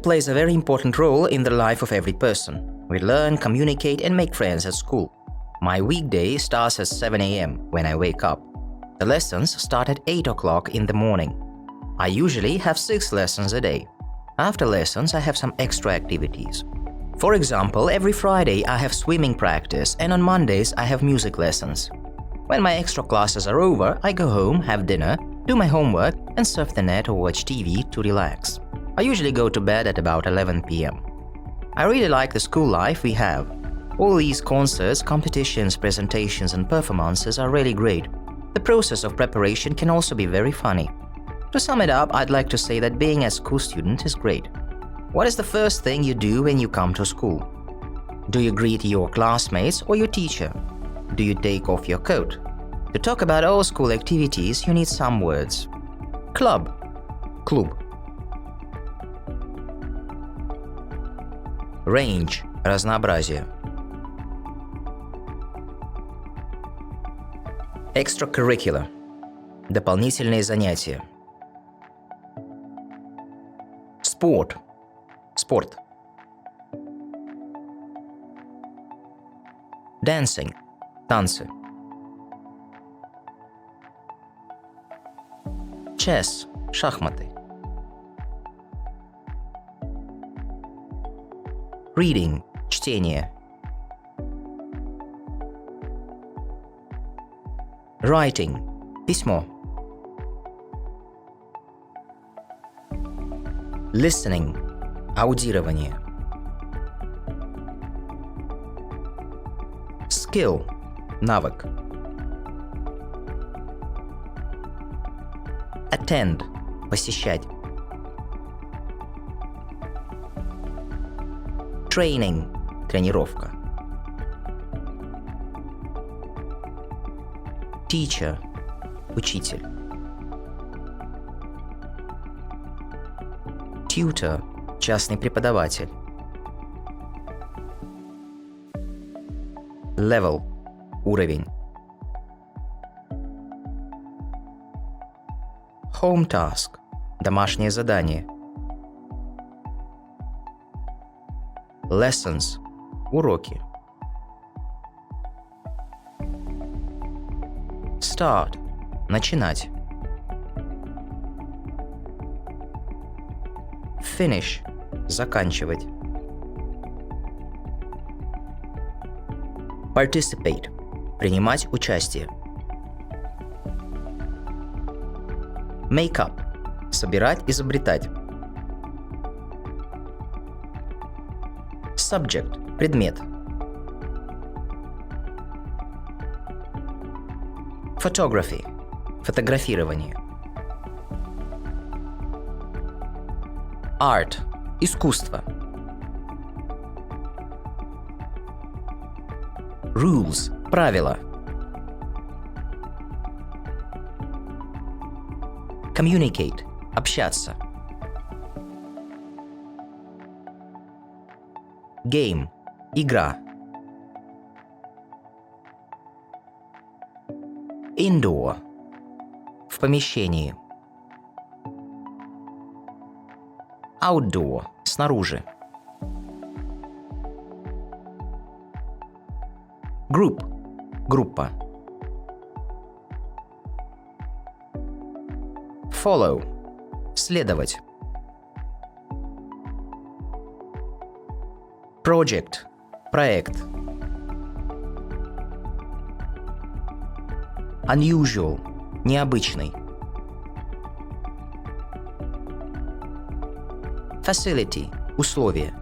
plays a very important role in the life of every person. We learn, communicate, and make friends at school. My weekday starts at 7 a.m. when I wake up. The lessons start at 8 o'clock in the morning. I usually have 6 lessons a day. After lessons, I have some extra activities. For example, every Friday I have swimming practice, and on Mondays I have music lessons. When my extra classes are over, I go home, have dinner, do my homework, and surf the net or watch TV to relax. I usually go to bed at about 11 p.m. I really like the school life we have. All these concerts, competitions, presentations, and performances are really great. The process of preparation can also be very funny. To sum it up, I'd like to say that being a school student is great. What is the first thing you do when you come to school? Do you greet your classmates or your teacher? Do you take off your coat? To talk about all school activities, you need some words. Club, клуб. Range, разнообразие. Extracurricular, дополнительные занятия. Sport, спорт. Dancing, танцы. Chess, шахматы. Reading, чтение. Writing, письмо. Listening, аудирование. Skill, навык. Attend, посещать. Training, тренировка. Teacher, учитель. Tutor, частный преподаватель. Level, уровень. Home task, домашнее задание. Lessons, уроки. Start, начинать. Finish, заканчивать. Participate, принимать участие. Make up, собирать, изобретать. Subject, предмет. Photography, фотографирование. Art, искусство. Rules, правила. Communicate, общаться. Game, игра. Indoor, в помещении. Outdoor, снаружи. Group, группа. Follow, следовать. Project, проект. Unusual, необычный. Facility, условие.